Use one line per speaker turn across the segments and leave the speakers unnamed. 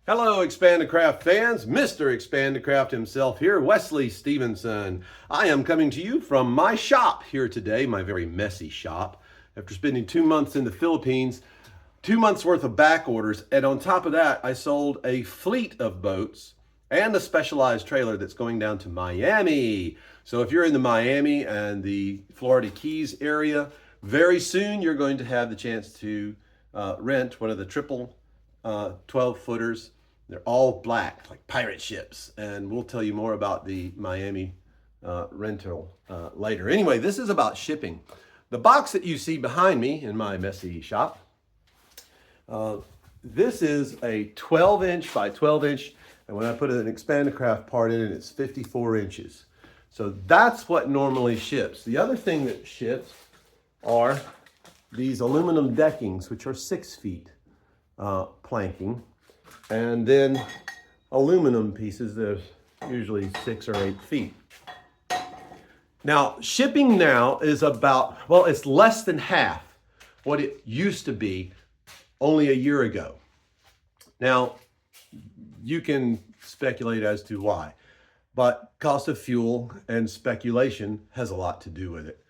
Hello, Expandacraft fans. Mr. Expandacraft himself here, Wesley Stevenson. I am coming to you from my shop here today, my very messy shop. After spending 2 months in the Philippines, 2 months worth of back orders, and on top of that, I sold a fleet of boats and a specialized trailer that's going down to Miami. So if you're in the Miami and the Florida Keys area, very soon you're going to have the chance to rent one of the triple 12 footers. They're all black, like pirate ships. And we'll tell you more about the Miami rental later. Anyway, this is about shipping. The box that you see behind me in my messy shop, this is a 12-inch by 12-inch. And when I put an Expandacraft part in it, it's 54 inches. So that's what normally ships. The other thing that ships are these aluminum deckings, which are 6 feet. Planking, and then aluminum pieces that are usually 6 or 8 feet. Now, shipping now is about, well, it's less than half what it used to be only a year ago. Now, you can speculate as to why, but cost of fuel and speculation has a lot to do with it.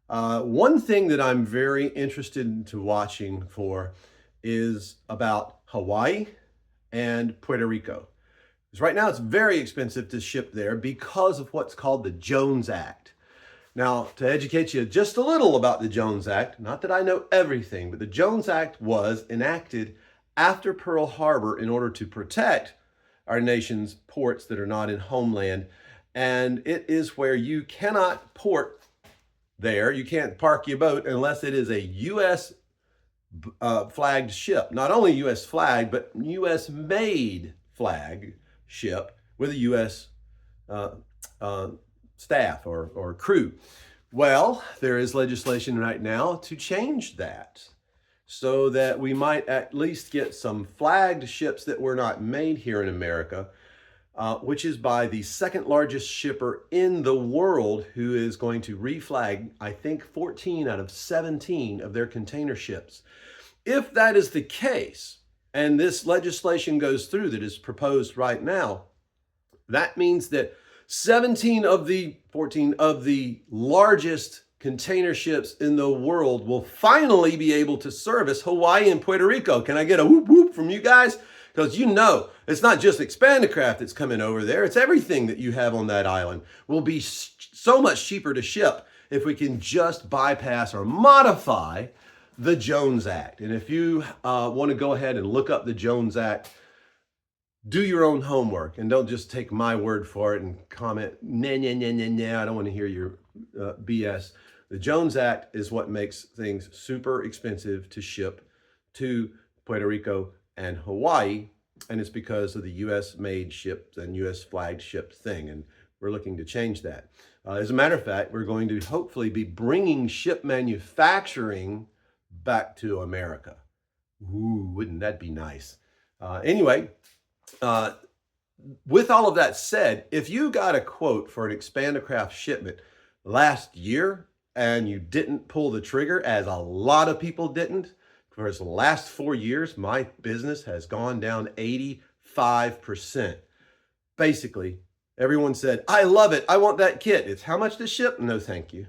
One thing that I'm very interested into watching for is about Hawaii and Puerto Rico. Because right now it's very expensive to ship there because of what's called the Jones Act. Now, to educate you just a little about the Jones Act, not that I know everything, but the Jones Act was enacted after Pearl Harbor in order to protect our nation's ports that are not in homeland. And it is where you cannot port there, you can't park your boat unless it is a U.S. flagged ship. Not only U.S. flagged, but U.S. made flag ship with a U.S. Staff or crew. Well, there is legislation right now to change that so that we might at least get some flagged ships that were not made here in America, which is by the second largest shipper in the world, who is going to reflag, I think, 14 out of 17 of their container ships. If that is the case, and this legislation goes through that is proposed right now, that means that 17 of the 14 of the largest container ships in the world will finally be able to service Hawaii and Puerto Rico. Can I get a whoop whoop from you guys? Because you know, it's not just Expandacraft that's coming over there. It's everything that you have on that island will be so much cheaper to ship if we can just bypass or modify the Jones Act. And if you want to go ahead and look up the Jones Act, do your own homework and don't just take my word for it and comment, nah, nah, nah, nah, nah, I don't want to hear your BS. The Jones Act is what makes things super expensive to ship to Puerto Rico and Hawaii, and it's because of the U.S. made ships and U.S. flagged ship thing, and we're looking to change that. As a matter of fact, we're going to hopefully be bringing ship manufacturing back to America. Ooh, wouldn't that be nice? Anyway, with all of that said, if you got a quote for an Expandacraft shipment last year and you didn't pull the trigger, as a lot of people didn't, for the last 4 years, my business has gone down 85%. Basically, everyone said, I love it, I want that kit. It's how much to ship? No, thank you.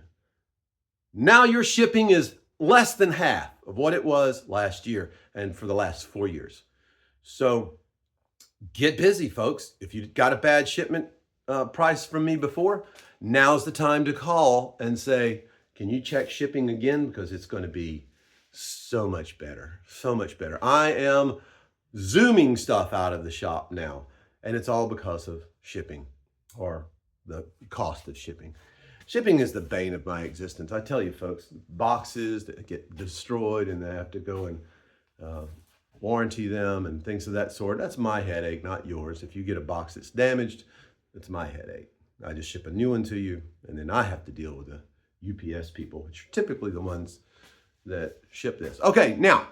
Now your shipping is less than half of what it was last year and for the last 4 years. So get busy, folks. If you got a bad shipment price from me before, now's the time to call and say, can you check shipping again? Because it's going to be so much better, so much better. I am zooming stuff out of the shop now, and it's all because of shipping, or the cost of shipping. Shipping is the bane of my existence. I tell you, folks, boxes that get destroyed and they have to go and warranty them and things of that sort. That's my headache, not yours. If you get a box that's damaged, it's my headache. I just ship a new one to you, and then I have to deal with the UPS people, which are typically the ones that ship this. Okay, now,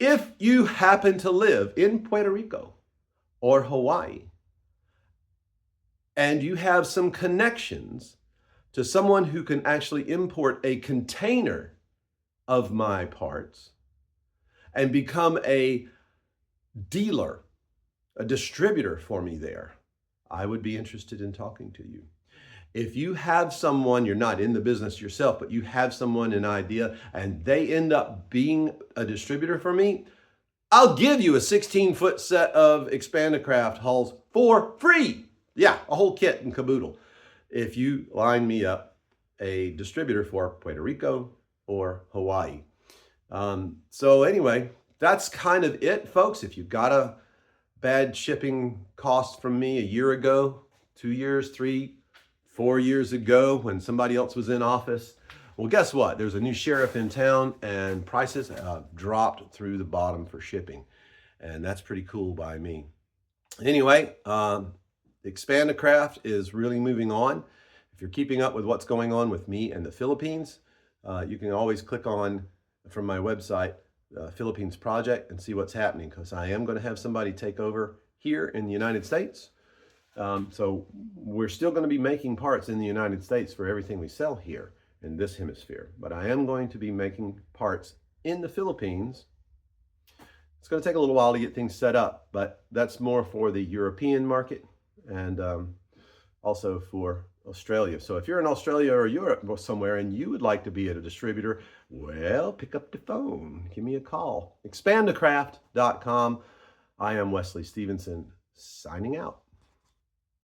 if you happen to live in Puerto Rico or Hawaii, and you have some connections to someone who can actually import a container of my parts and become a dealer a distributor for me there, I would be interested in talking to you. If you have someone, you're not in the business yourself, but you have someone, an idea, and they end up being a distributor for me, I'll give you a 16-foot set of Expandacraft hulls for free. Yeah, a whole kit and caboodle. If you line me up a distributor for Puerto Rico or Hawaii. So anyway, that's kind of it, folks. If you got a bad shipping cost from me a year ago, 2 years, 3, 4 years ago when somebody else was in office, well, guess what? There's a new sheriff in town and prices have dropped through the bottom for shipping. And that's pretty cool by me. Anyway, Expandacraft is really moving on. If you're keeping up with what's going on with me and the Philippines, you can always click on from my website, Philippines Project, and see what's happening, because I am going to have somebody take over here in the United States. So we're still going to be making parts in the United States for everything we sell here in this hemisphere, but I am going to be making parts in the Philippines. It's going to take a little while to get things set up, but that's more for the European market and also for Australia. So if you're in Australia or Europe or somewhere and you would like to be a distributor, well, pick up the phone, give me a call. Expandacraft.com. I am Wesley Stevenson, signing out.